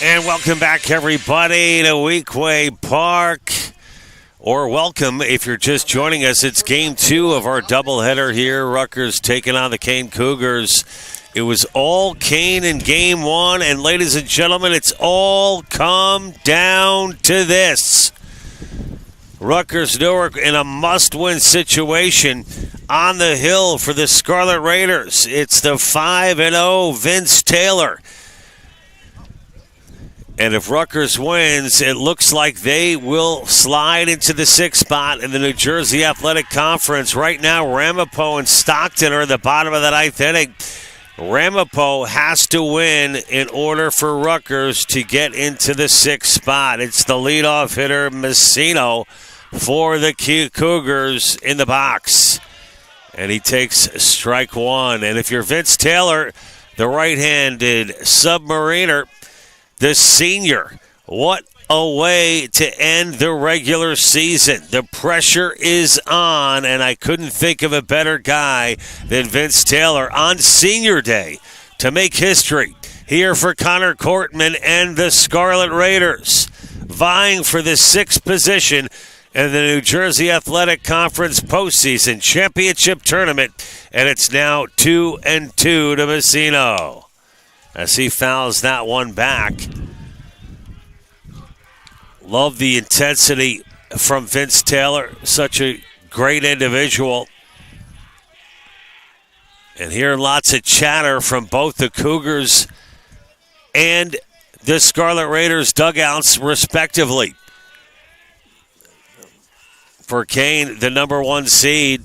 And welcome back, everybody, to Weequay Park. Or welcome if you're just joining us. It's game 2 of our doubleheader here. Rutgers taking on the Kean Cougars. It was all Kean in game 1. And ladies and gentlemen, it's all come down to this. Rutgers Newark in a must-win situation on the hill for the Scarlet Raiders. It's the 5-0 Vince Taylor. And if Rutgers wins, it looks like they will slide into the 6th spot in the New Jersey Athletic Conference. Right now, Ramapo and Stockton are at the bottom of the 9th inning. Ramapo has to win in order for Rutgers to get into the 6th spot. It's the leadoff hitter, Messino, for the Cougars in the box. And he takes strike 1. And if you're Vince Taylor, the right-handed submariner, the senior, what a way to end the regular season. The pressure is on, and I couldn't think of a better guy than Vince Taylor on senior day to make history here for Connor Cortman and the Scarlet Raiders, vying for the 6th position in the New Jersey Athletic Conference postseason championship tournament, and it's now 2-2 to Messino as he fouls that one back. Love the intensity from Vince Taylor, such a great individual. And hearing lots of chatter from both the Cougars and the Scarlet Raiders dugouts, respectively. For Kean, the number 1 seed,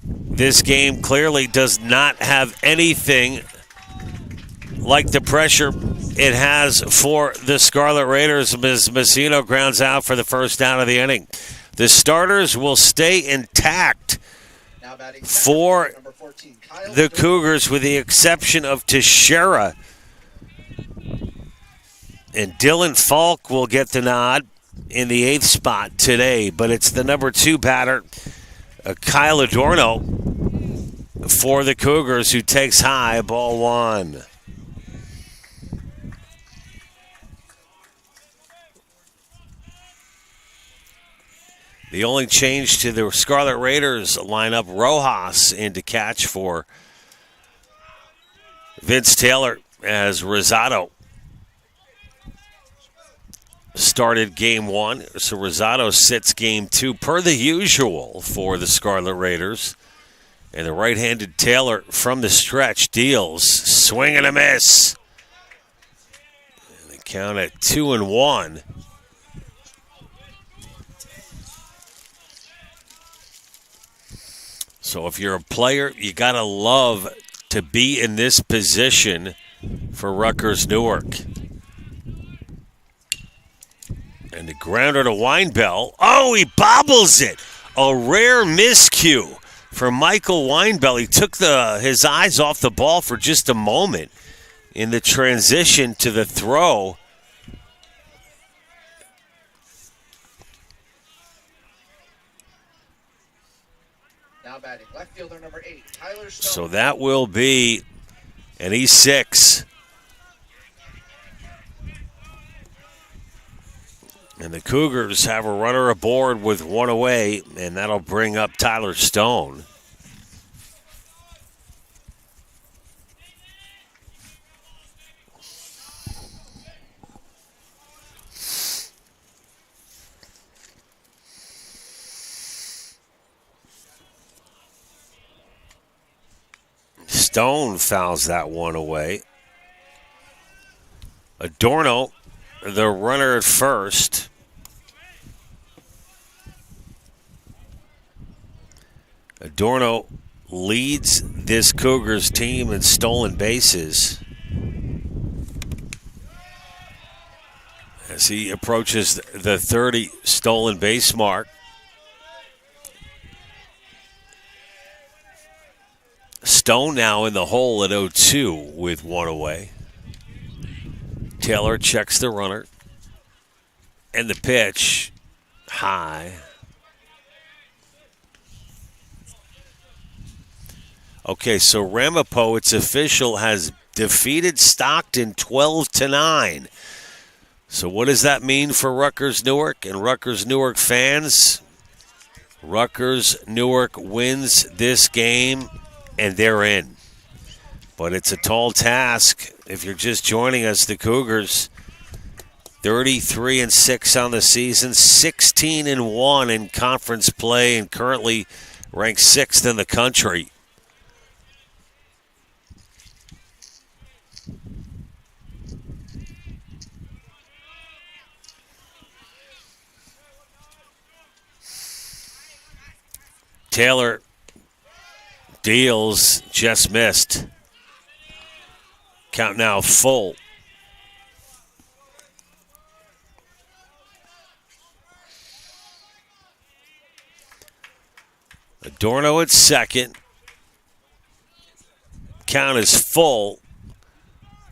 this game clearly does not have anything like the pressure it has for the Scarlet Raiders as Messino grounds out for the first down of the inning. The starters will stay intact for the Cougars with the exception of Teixeira. And Dylan Falk will get the nod in the 8th spot today, but it's the number 2 batter, Kyle Adorno, for the Cougars, who takes high, ball 1. The only change to the Scarlet Raiders lineup, Rojas in to catch for Vince Taylor as Rosado started game 1. So Rosado sits game 2 per the usual for the Scarlet Raiders. And the right-handed Taylor from the stretch deals. Swing and a miss. And they count at 2-1. So if you're a player, you got to love to be in this position for Rutgers Newark. And the grounder to Weinbell. Oh, he bobbles it. A rare miscue for Michael Weinbell. He took his eyes off the ball for just a moment in the transition to the throw. Now batting, left fielder number 8, Tyler Stone. So that will be an E6. And the Cougars have a runner aboard with 1 away, and that'll bring up Tyler Stone. Stone fouls that one away. Adorno, the runner at first. Adorno leads this Cougars team in stolen bases as he approaches the 30 stolen base mark. Stone now in the hole at 0-2 with 1 away. Taylor checks the runner. And the pitch high. Okay, so Ramapo, it's official, has defeated Stockton 12-9. So what does that mean for Rutgers Newark and Rutgers Newark fans? Rutgers Newark wins this game, and they're in. But it's a tall task. If you're just joining us, the Cougars 33-6 on the season, 16-1 in conference play, and currently ranked 6th in the country. Taylor deals, just missed. Count now full. Adorno at second. Count is full.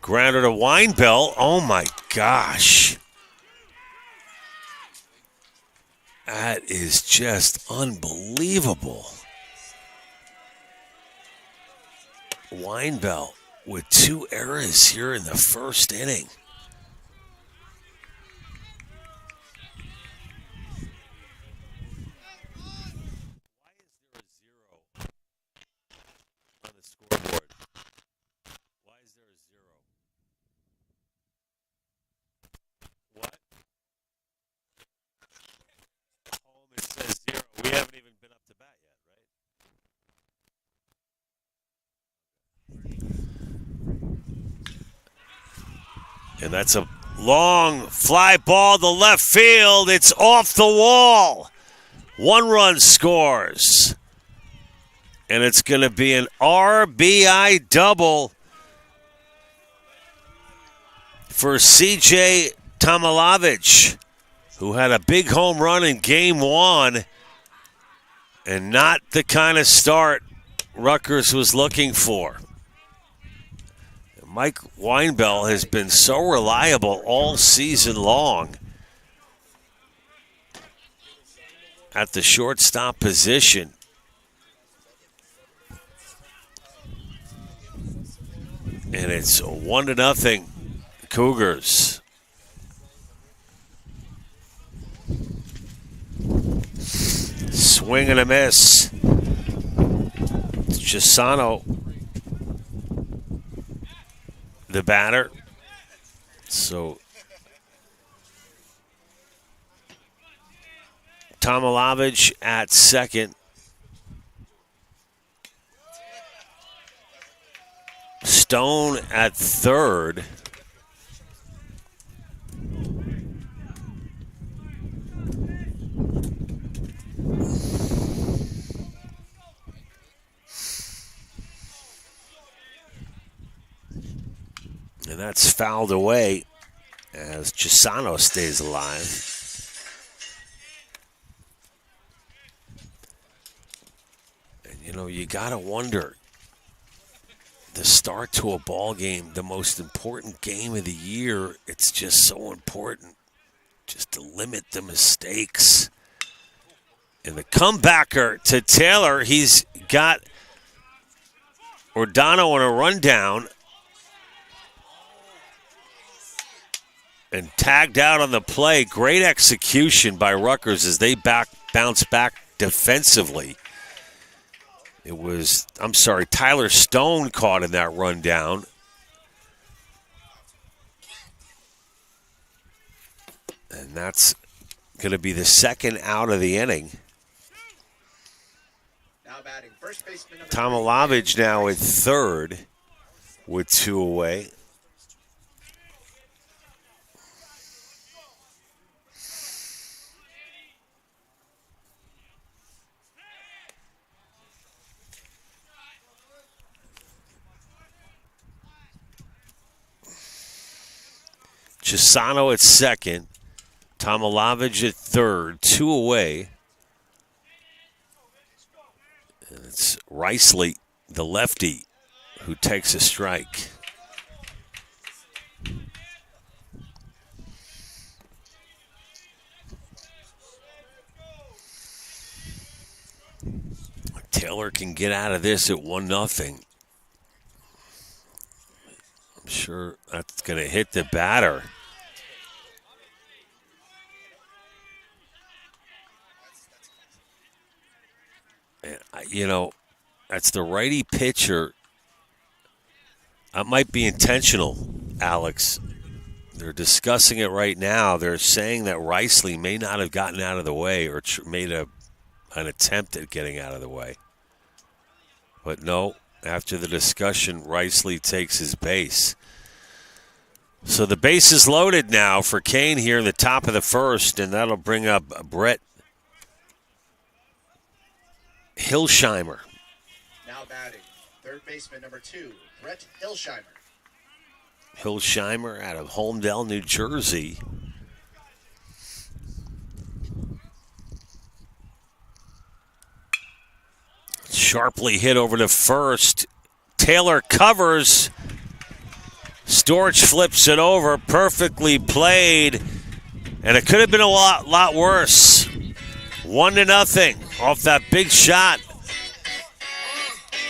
Grounder to Weinbell. Oh my gosh. That is just unbelievable. Weinbell with 2 errors here in the first inning. Scoreboard. Why is there a 0? What? Home, it says 0. We haven't even been up to bat yet, right? And that's a long fly ball to left field. It's off the wall. 1 run scores. And it's going to be an RBI double for C.J. Tomilavich, who had a big home run in Game 1, and not the kind of start Rutgers was looking for. Mike Weinbell has been so reliable all season long at the shortstop position. And it's 1-0 Cougars. Swing and a miss. It's Chisano, the batter. So Tomilavich at second. Stone at third. And that's fouled away as Chisano stays alive. And, you know, you got to wonder, the start to a ball game, the most important game of the year, it's just so important just to limit the mistakes. And the comebacker to Taylor, he's got Ordano on a rundown and tagged out on the play. Great execution by Rutgers as they bounce back defensively. It was, Tyler Stone caught in that rundown. And that's going to be the second out of the inning. Now batting first baseman Tomilavich now at third with 2 away. Chisano at second. Tomilavich at third. 2 away. And it's Riceley, the lefty, who takes a strike. Taylor can get out of this at 1-0. Sure, that's going to hit the batter. And, that's the righty pitcher. That might be intentional, Alex. They're discussing it right now. They're saying that Riceley may not have gotten out of the way or made an attempt at getting out of the way. But no, after the discussion, Riceley takes his base. So the base is loaded now for Kean here in the top of the first, and that'll bring up Brett Hilsheimer. Now batting, third baseman number 2, Brett Hilsheimer. Hilsheimer out of Holmdel, New Jersey. Sharply hit over to first. Taylor covers. Storch flips it over. Perfectly played. And it could have been a lot worse. 1-0 off that big shot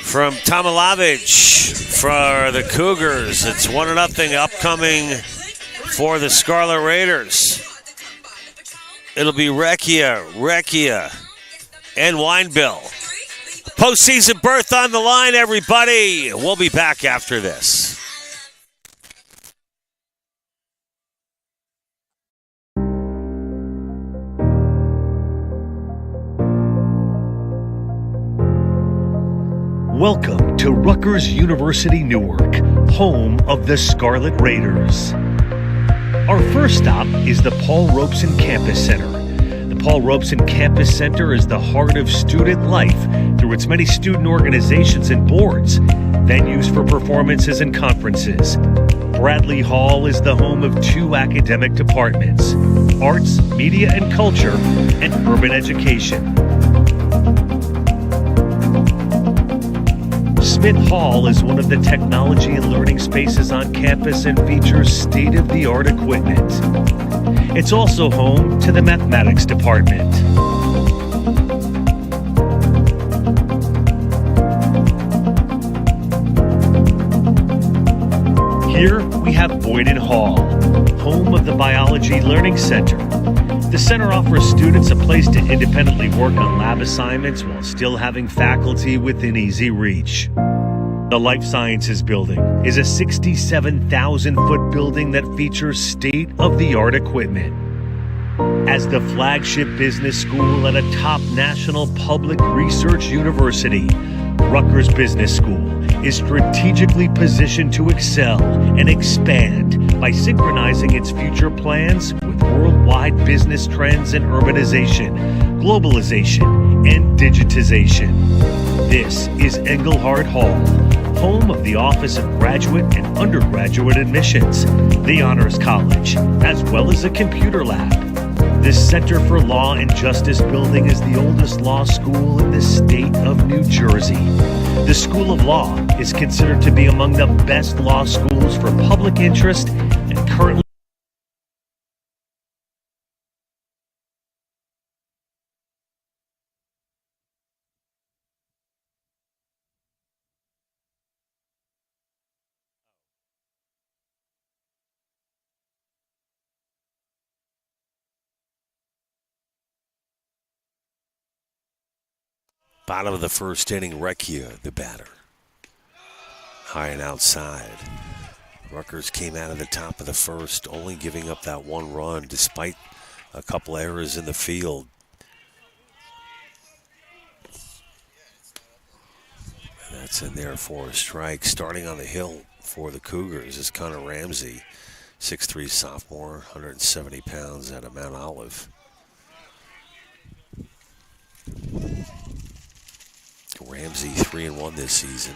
from Tomilavich for the Cougars. It's 1-0 upcoming for the Scarlet Raiders. It'll be Recchia, and Weinbill. Postseason berth on the line, everybody. We'll be back after this. Welcome to Rutgers University Newark, home of the Scarlet Raiders. Our first stop is the Paul Robeson Campus Center. The Paul Robeson Campus Center is the heart of student life through its many student organizations and boards, venues for performances and conferences. Bradley Hall is the home of 2 academic departments, arts, media and culture, and urban education. Smith Hall is one of the technology and learning spaces on campus and features state-of-the-art equipment. It's also home to the mathematics department. Here we have Boyden Hall, home of the Biology Learning Center. The center offers students a place to independently work on lab assignments while still having faculty within easy reach. The Life Sciences Building is a 67,000-foot building that features state-of-the-art equipment. As the flagship business school at a top national public research university, Rutgers Business School is strategically positioned to excel and expand by synchronizing its future plans with worldwide business trends in urbanization, globalization, and digitization. This is Engelhard Hall, home of the Office of Graduate and Undergraduate Admissions, the Honors College, as well as a computer lab. This Center for Law and Justice building is the oldest law school in the state of New Jersey. The School of Law is considered to be among the best law schools for public interest and currently Bottom of the first inning, Recchia, the batter. High and outside. Rutgers came out of the top of the first, only giving up that 1 run despite a couple errors in the field. And that's in there for a strike. Starting on the hill for the Cougars is Connor Ramsey, 6'3" sophomore, 170 pounds out of Mount Olive. Ramsey 3-1 this season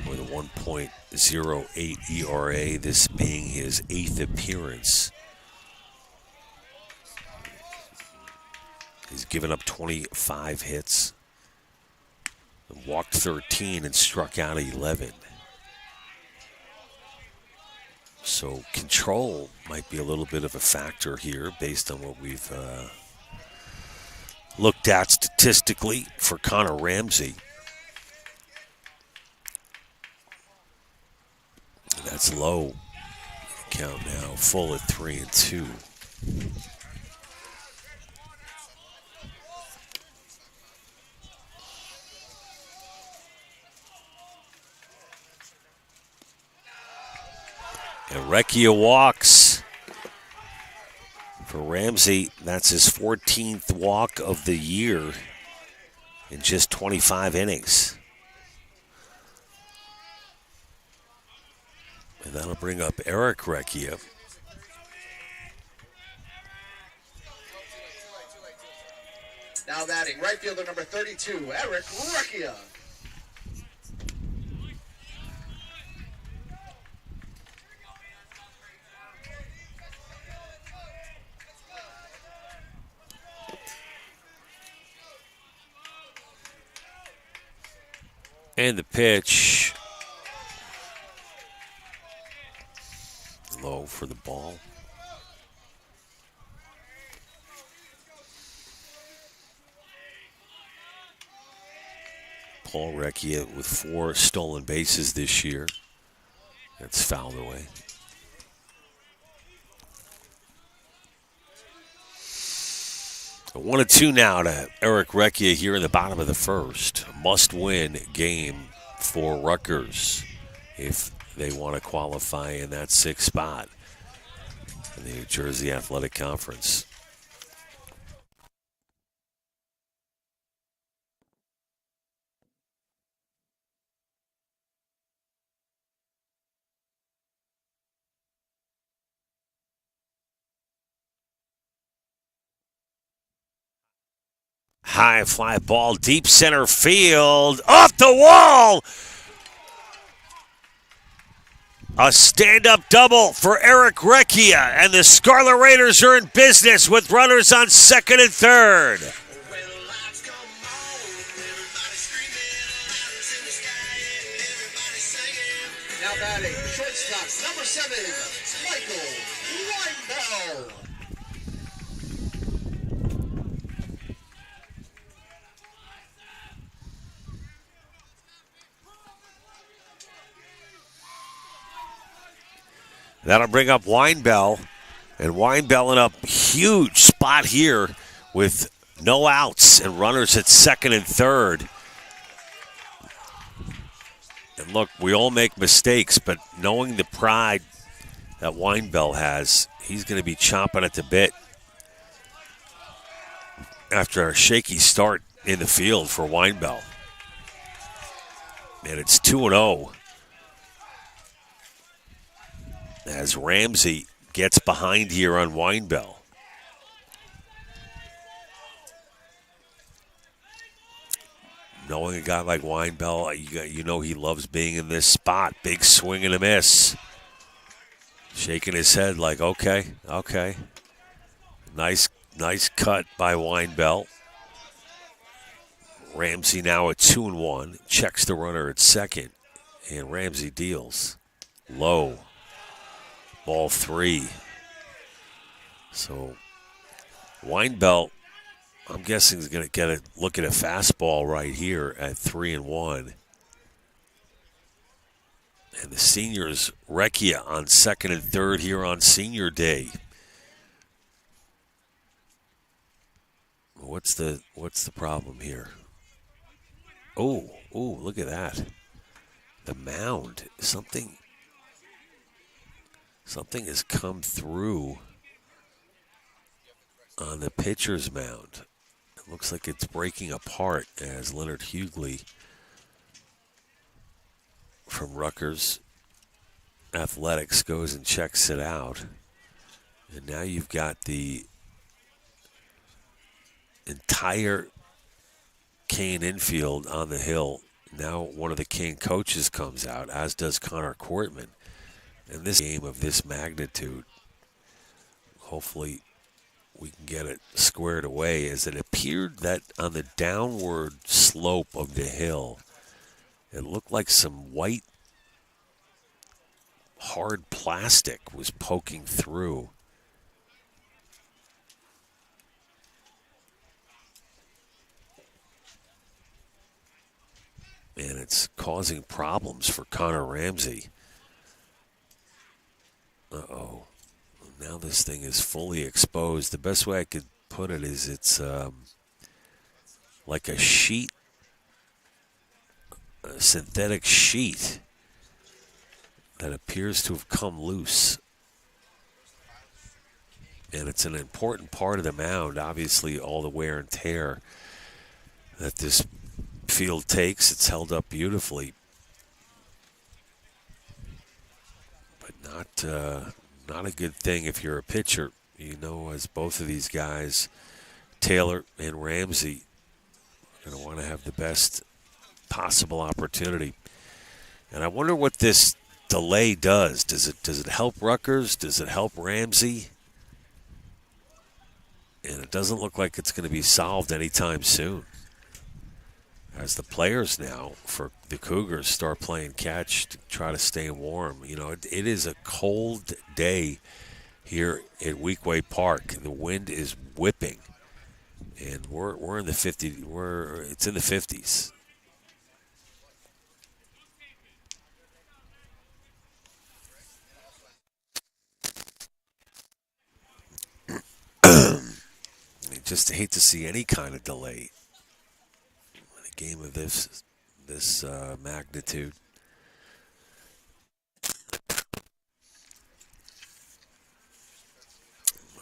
with a 1.08 ERA, this being his 8th appearance. He's given up 25 hits, walked 13 and struck out 11. So control might be a little bit of a factor here based on what we've looked at statistically for Connor Ramsey. That's low. Count now, full at 3-2. And Recchia walks. For Ramsey, that's his 14th walk of the year in just 25 innings. And that'll bring up Eric Recchia. Now batting, right fielder number 32, Eric Recchia. And the pitch. Low for the ball. Paul Recchia with 4 stolen bases this year. That's fouled away. A 1-2 now to Eric Recchia here in the bottom of the first. Must-win game for Rutgers if they want to qualify in that 6th spot in the New Jersey Athletic Conference. High fly ball, deep center field, off the wall. A stand-up double for Eric Recchia, and the Scarlet Raiders are in business with runners on second and third. Now batting, shortstop number 7, Michael Weinbell. That'll bring up Weinbell, and Weinbell in a huge spot here with no outs and runners at second and third. And look, we all make mistakes, but knowing the pride that Weinbell has, he's going to be chomping at the bit after a shaky start in the field for Weinbell. And it's 2-0. As Ramsey gets behind here on Weinbell. Knowing a guy like Weinbell, you know he loves being in this spot. Big swing and a miss. Shaking his head like, okay. Nice cut by Weinbell. Ramsey now at 2-1. Checks the runner at second. And Ramsey deals. Low. Ball 3. So Weinbell, I'm guessing, is going to get a look at a fastball right here at 3-1. And the seniors, Recchia on second and third here on senior day. What's the problem here? Oh, look at that. The mound. Something has come through on the pitcher's mound. It looks like it's breaking apart as Leonard Hughley from Rutgers Athletics goes and checks it out. And now you've got the entire Kean infield on the hill. Now one of the Kean coaches comes out, as does Connor Courtman. And this game of this magnitude, hopefully we can get it squared away, as it appeared that on the downward slope of the hill, it looked like some white hard plastic was poking through. And it's causing problems for Connor Ramsey. Now this thing is fully exposed. The best way I could put it is it's like a sheet, a synthetic sheet that appears to have come loose. And it's an important part of the mound. Obviously, all the wear and tear that this field takes, it's held up beautifully. But not a good thing if you're a pitcher. You know, as both of these guys, Taylor and Ramsey, are going to want to have the best possible opportunity. And I wonder what this delay does. Does it help Rutgers? Does it help Ramsey? And it doesn't look like it's going to be solved anytime soon. As the players now for the Cougars start playing catch to try to stay warm. You know, it is a cold day here at Weequahic Park. The wind is whipping, and we're in the 50. It's in the 50s. I just hate to see any kind of delay in a game of this magnitude.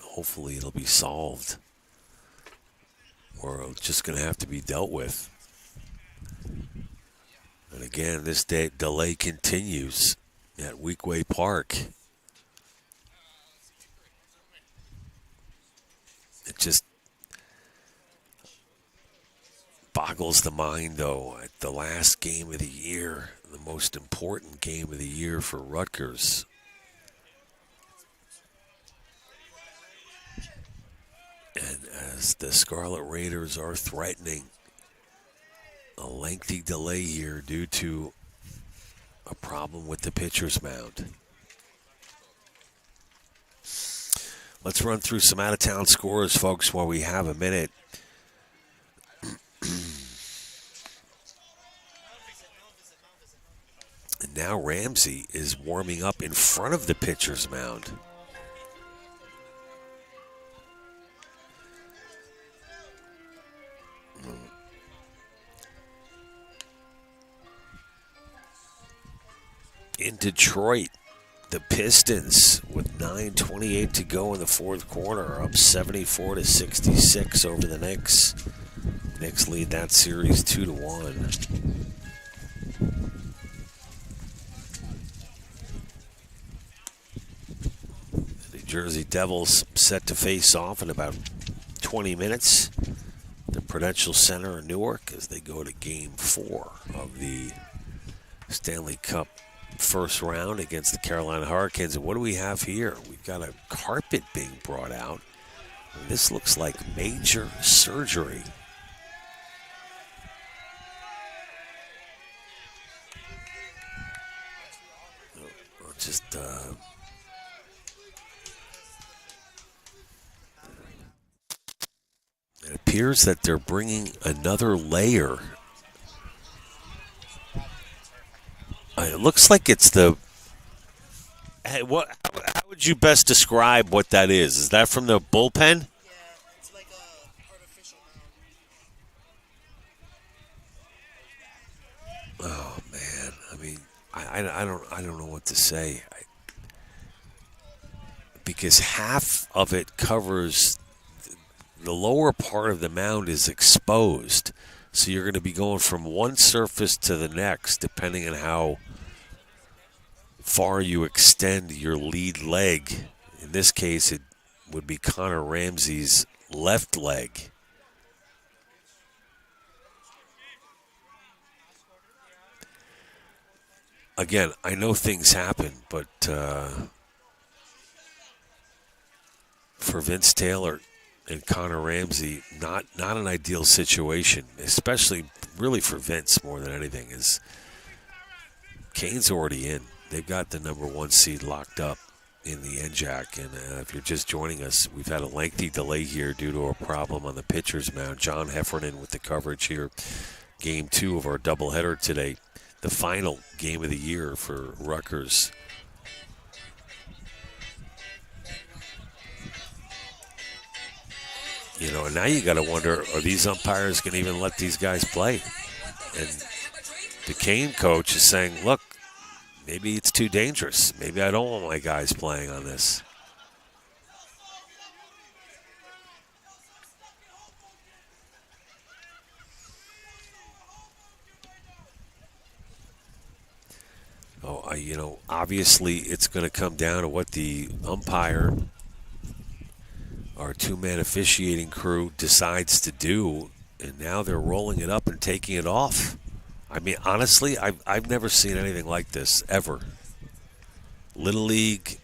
Hopefully it'll be solved, or it's just going to have to be dealt with. And again, this delay continues at Weequahic Park. It just boggles the mind, though, at the last game of the year, the most important game of the year for Rutgers. And as the Scarlet Raiders are threatening a lengthy delay here due to a problem with the pitcher's mound. Let's run through some out-of-town scores, folks, while we have a minute. And now Ramsey is warming up in front of the pitcher's mound. In Detroit, the Pistons, with 9:28 to go in the fourth quarter, are up 74-66 over the Knicks. Knicks lead that series 2-1. The New Jersey Devils set to face off in about 20 minutes. The Prudential Center in Newark as they go to Game 4 of the Stanley Cup first round against the Carolina Hurricanes. And what do we have here? We've got a carpet being brought out. This looks like major surgery. Just it appears that they're bringing another layer. It looks like it's the. Hey, how would you best describe what that is? Is that from the bullpen? Yeah, it's like a artificial mound. Oh man, I mean, I don't know what to say. Because half of it covers the lower part of the mound is exposed. So you're going to be going from one surface to the next, depending on how far you extend your lead leg. In this case, it would be Connor Ramsey's left leg. Again, I know things happen, but for Vince Taylor and Connor Ramsey, not an ideal situation, especially really for Vince more than anything. Is Kean's already in. They've got the number 1 seed locked up in the NJAC. And if you're just joining us, we've had a lengthy delay here due to a problem on the pitcher's mound. John Heffernan with the coverage here. Game 2 of our doubleheader today. The final game of the year for Rutgers. And now you got to wonder, are these umpires going to even let these guys play? And the Kean coach is saying, look, maybe it's too dangerous. Maybe I don't want my guys playing on this. Obviously it's going to come down to what the umpire, our two-man officiating crew, decides to do. And now they're rolling it up and taking it off. I mean, honestly, I've never seen anything like this, ever. Little League,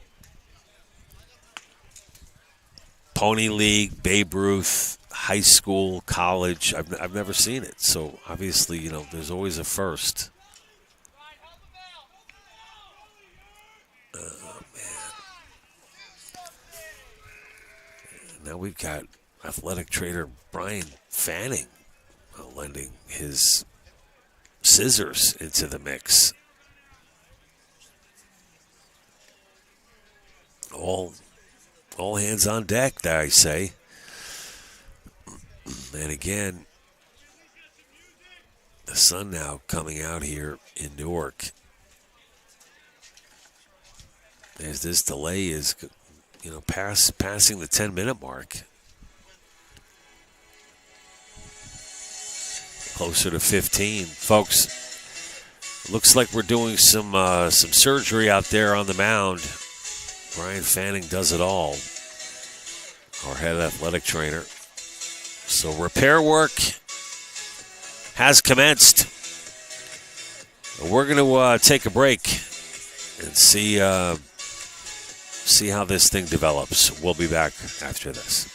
Pony League, Babe Ruth, high school, college. I've never seen it. So, obviously, there's always a first. Now we've got athletic trainer Brian Fanning lending his scissors into the mix. All hands on deck, I say. And again, the sun now coming out here in Newark. As this delay is, passing the 10-minute mark. Closer to 15. Folks, looks like we're doing some surgery out there on the mound. Brian Fanning does it all. Our head athletic trainer. So repair work has commenced. We're going to take a break and see how this thing develops. We'll be back after this.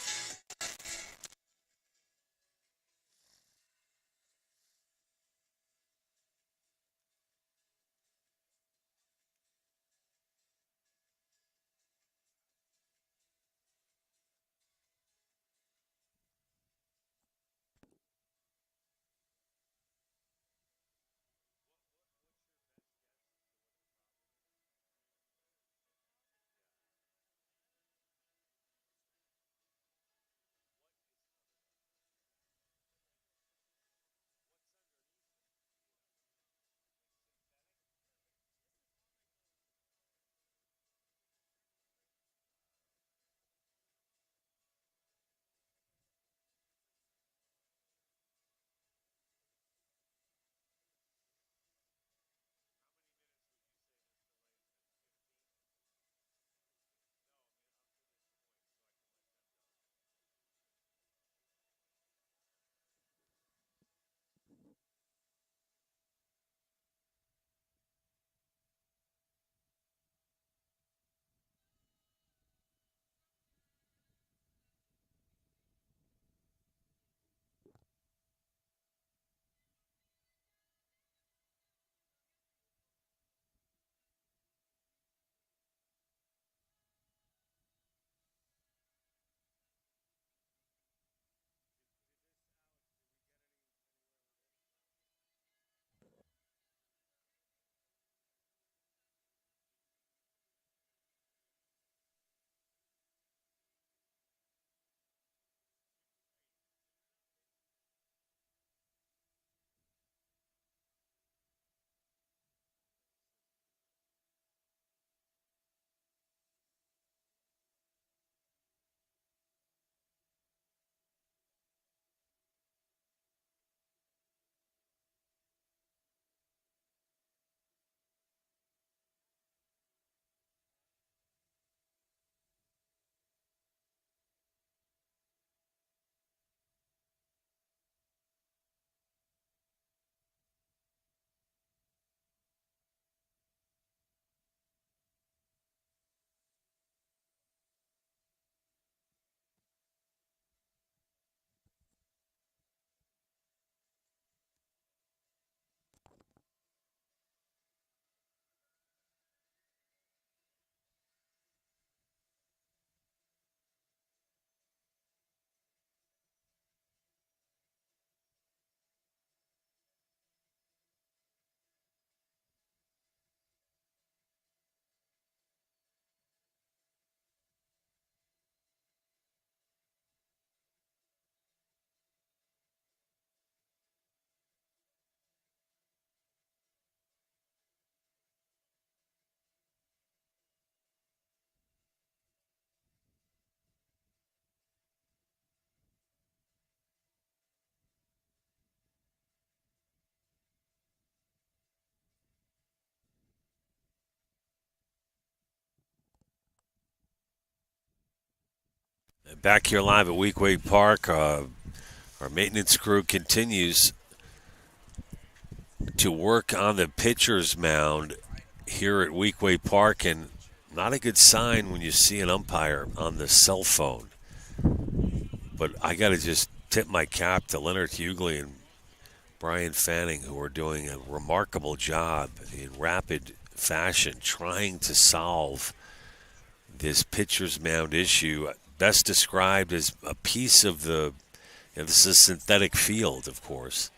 Back here live at Weequahic Park, our maintenance crew continues to work on the pitcher's mound here at Weequahic Park, and not a good sign when you see an umpire on the cell phone. But I got to just tip my cap to Leonard Hughley and Brian Fanning, who are doing a remarkable job in rapid fashion trying to solve this pitcher's mound issue, best described as a piece of the, this is a synthetic field, of course,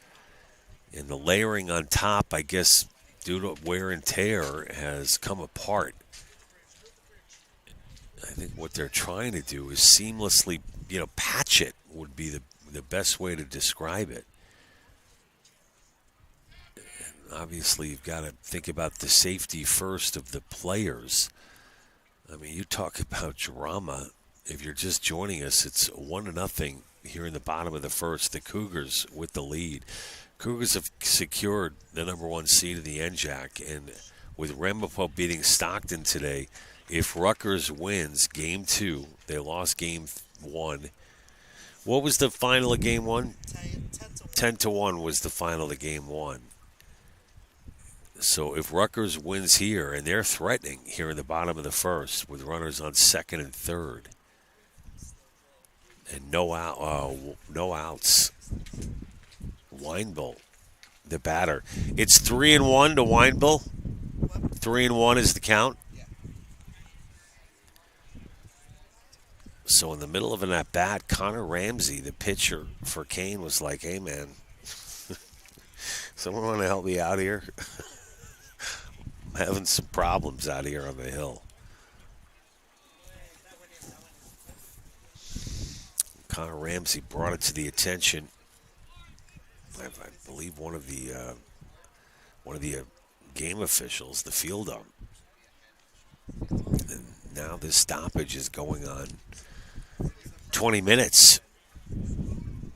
and the layering on top, I guess, due to wear and tear, has come apart. I think what they're trying to do is seamlessly, patch it would be the best way to describe it. And obviously, you've got to think about the safety first of the players. I mean, you talk about drama. If you're just joining us, it's 1-0 here in the bottom of the first. The Cougars with the lead. Cougars have secured the number 1 seed in the NJAC, and with Ramapo beating Stockton today, if Rutgers wins Game 2, they lost Game 1. What was the final of Game 1? 10-1 was the final of Game 1. So if Rutgers wins here, and they're threatening here in the bottom of the first with runners on second and third, and no outs, Weinbull, the batter. It's 3-1 to Weinbull. 3-1 is the count. So in the middle of an at-bat, Connor Ramsey, the pitcher for Kean, was like, "Hey, man, someone want to help me out here? I'm having some problems out here on the hill." Connor Ramsey brought it to the attention, I believe, one of the game officials, the field ump. And now this stoppage is going on 20 minutes. And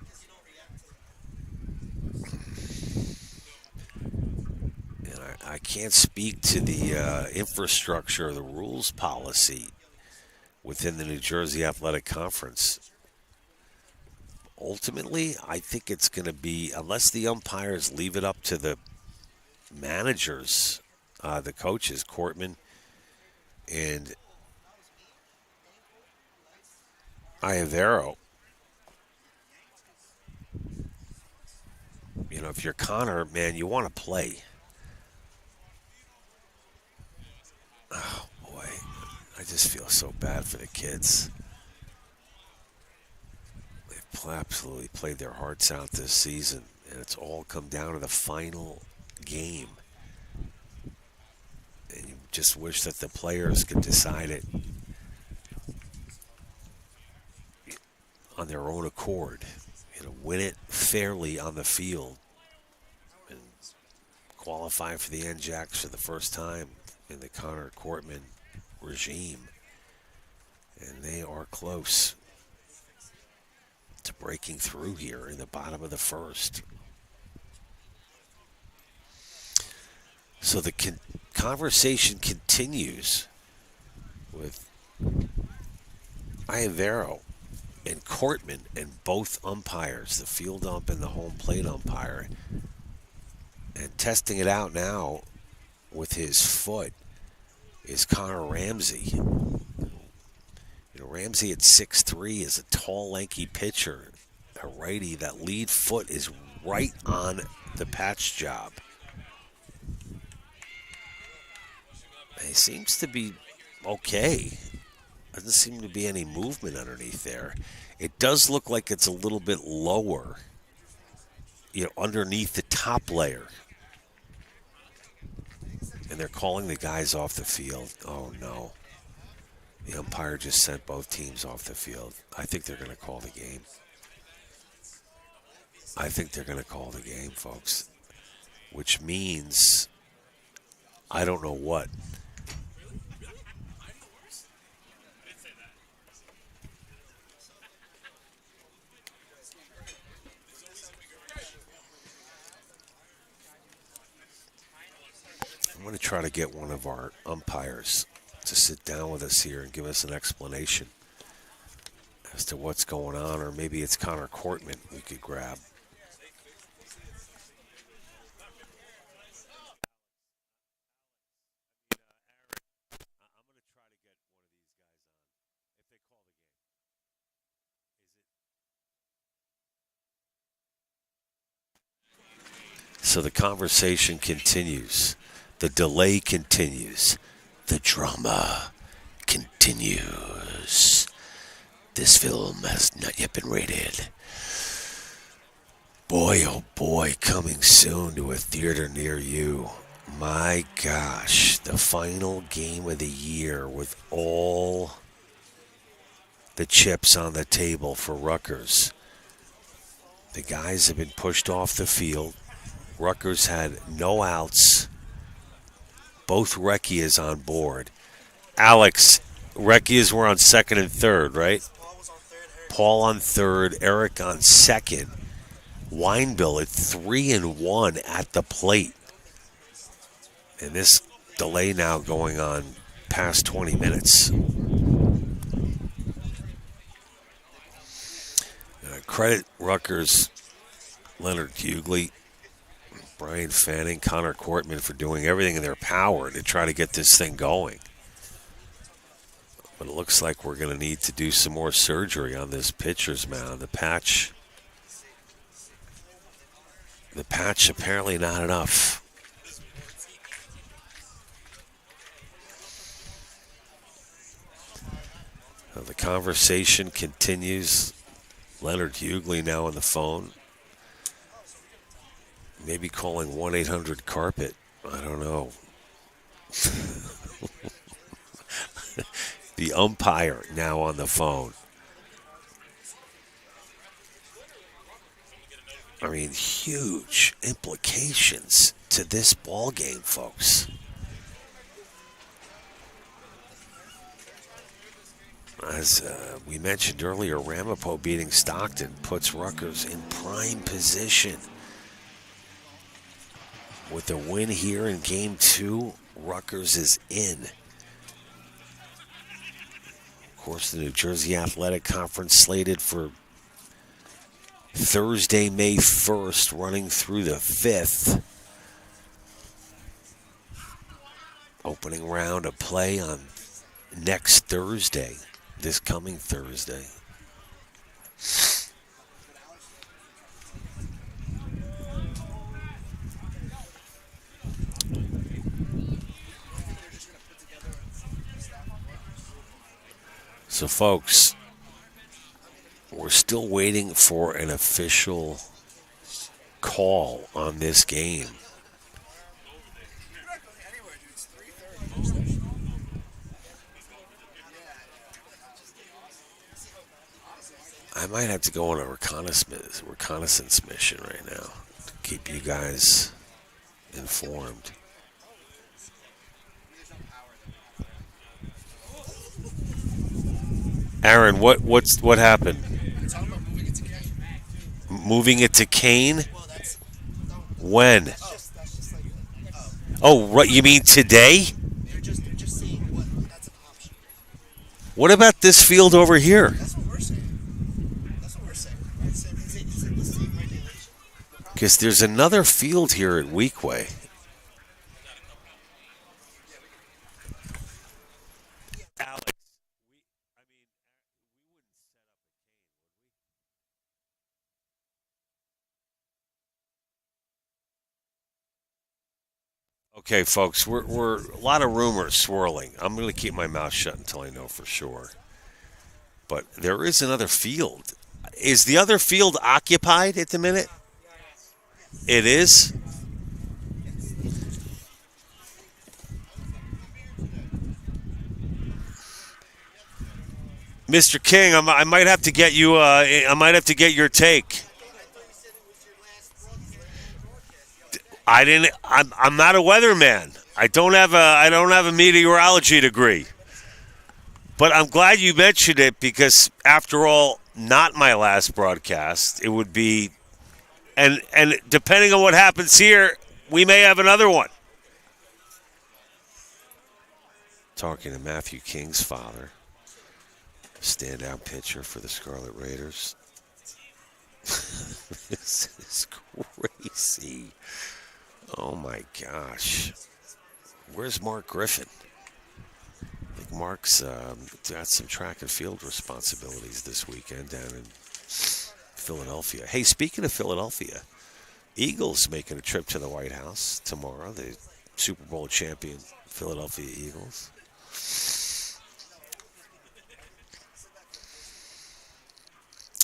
I can't speak to the infrastructure or the rules policy within the New Jersey Athletic Conference. Ultimately, I think it's going to be, unless the umpires leave it up to the managers, the coaches, Cortman and Iavero. If you're Connor, man, you want to play. Oh, boy. I just feel so bad for the kids. They've absolutely played their hearts out this season, and it's all come down to the final game. And you just wish that the players could decide it on their own accord. Win it fairly on the field and qualify for the NJACs for the first time in the Connor Cortman regime. And they are close to breaking through here in the bottom of the first. So the conversation continues with Iavero and Cortman and both umpires, the field ump and the home plate umpire, and testing it out now with his foot is Connor Ramsey. Ramsey at 6'3" is a tall, lanky pitcher, a righty. That lead foot is right on the patch job. He seems to be okay. Doesn't seem to be any movement underneath there. It does look like it's a little bit lower, underneath the top layer. And they're calling the guys off the field. Oh, no. The umpire just sent both teams off the field. I think they're going to call the game. I think they're going to call the game, folks. Which means, I don't know what. I'm going to try to get one of our umpires to sit down with us here and give us an explanation as to what's going on, or maybe it's Connor Cortman we could grab. So the conversation continues. The delay continues. The drama continues. This film has not yet been rated. Boy, oh boy, coming soon to a theater near you. My gosh, the final game of the year with all the chips on the table for Rutgers. The guys have been pushed off the field. Rutgers had no outs. Both Recchias on board. Alex, Recchias were on second and third, right? Paul was on third. Paul on third, Eric on second. Weinbill at 3-1 at the plate. And this delay now going on past 20 minutes. Credit Rutgers, Leonard Hughley, Brian Fanning, Connor Cortman for doing everything in their power to try to get this thing going. But it looks like we're going to need to do some more surgery on this pitcher's mound. The patch apparently not enough. The conversation continues. Leonard Hughley now on the phone. Maybe calling 1-800-CARPET. I don't know. The umpire now on the phone. I mean, huge implications to this ball game, folks. As we mentioned earlier, Ramapo beating Stockton puts Rutgers in prime position. With a win here in Game 2, Rutgers is in. Of course, the New Jersey Athletic Conference slated for Thursday, May 1st, running through the 5th. Opening round of play on next Thursday, this coming Thursday. So, folks, we're still waiting for an official call on this game. I might have to go on a reconnaissance mission right now to keep you guys informed. Aaron, what happened? Moving it to Kean? When? Oh, right. You mean today? They're just seeing that's an option. What about this field over here? That's what we're saying. It's in the same regulation. Because there's another field here at Weekway. Okay, folks, we're a lot of rumors swirling. I'm going to keep my mouth shut until I know for sure. But there is another field. Is the other field occupied at the minute? It is? Mr. King, I might have to get you. I might have to get your take. I didn't. I'm not a weatherman. I don't have a meteorology degree. But I'm glad you mentioned it because, after all, not my last broadcast. It would be, and depending on what happens here, we may have another one. Talking to Matthew King's father, Standout pitcher for the Scarlet Raiders. This is crazy. Oh my gosh. Where's Mark Griffin? I think Mark's got some track and field responsibilities this weekend down in Philadelphia. Hey, speaking of Philadelphia, Eagles making a trip to the White House tomorrow. The Super Bowl champion Philadelphia Eagles.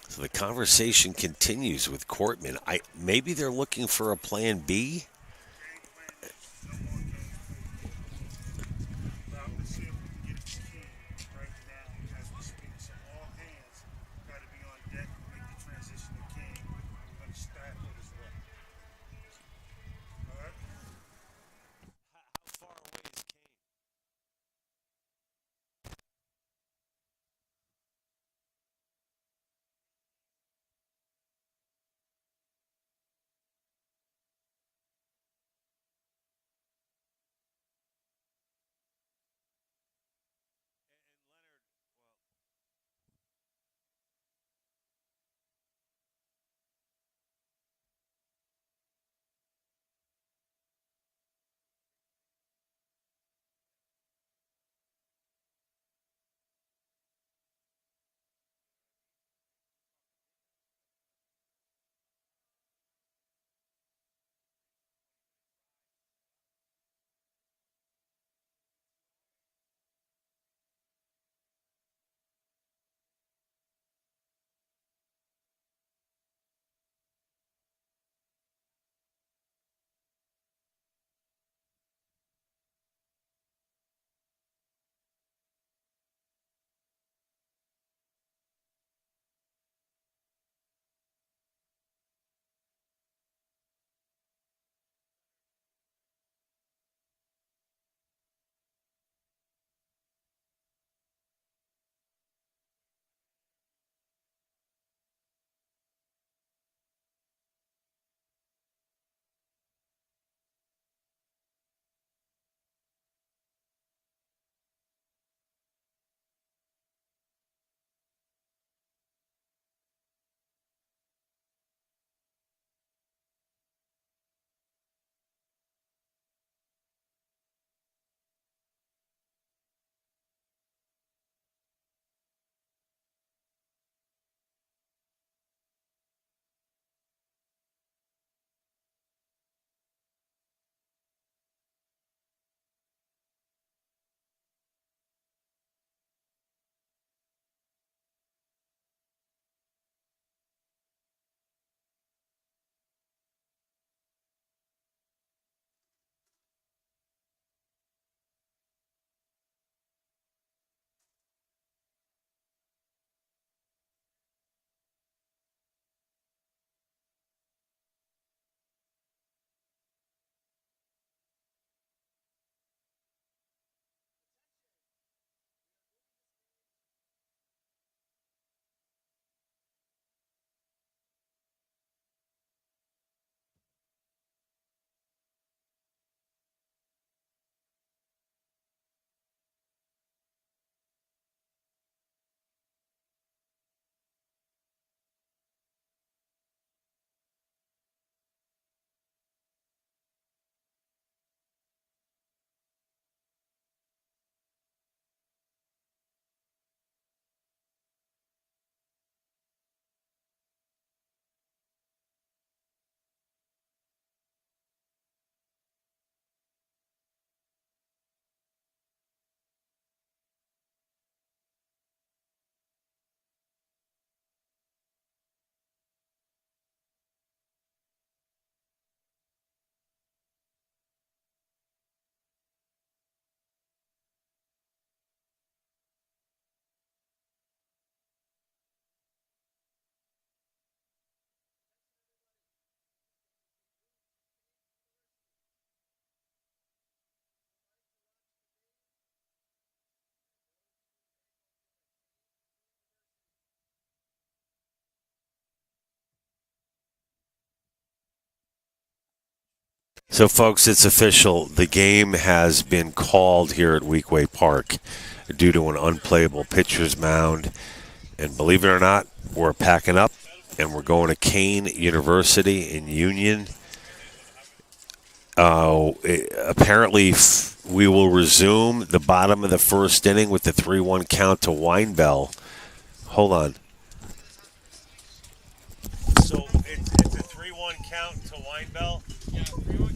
So the conversation continues with Cortman. Maybe they're looking for a plan B. Well, let's see if we can get Kean right now as we speak. So all hands got to be on deck to make the transition to Kean. We're going to start with as well. All right? How far away is Kean? So, folks, it's official. The game has been called here at Weequahic Park due to an unplayable pitcher's mound. And believe it or not, we're packing up and we're going to Kean University in Union. Apparently, we will resume the bottom of the first inning with the 3-1 count to Winebell. Hold on. So it's a 3-1 count to Winebell? Yeah, 3-1 count.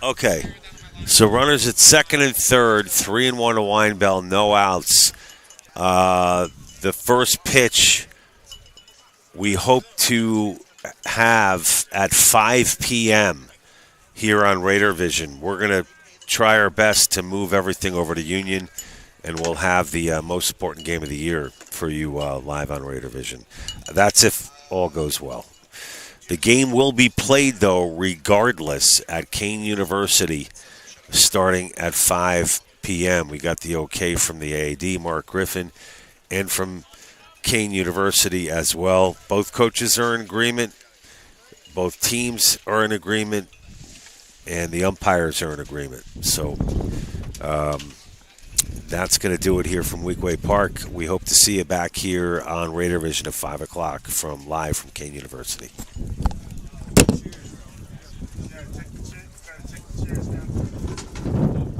Okay. So runners at second and third, 3-1 to Winebell, no outs. The first pitch we hope to have at 5 p.m. here on Raider Vision. We're going to try our best to move everything over to Union, and we'll have the most important game of the year for you live on Raider Vision. That's if all goes well. The game will be played, though, regardless, at Kean University starting at 5 p.m. We got the okay from the AAD, Mark Griffin, and from Kean University as well. Both coaches are in agreement. Both teams are in agreement. And the umpires are in agreement. So that's going to do it here from Weequahic Park. We hope to see you back here on Raider Vision at 5 o'clock live from Kean University. Gotta take the chairs down.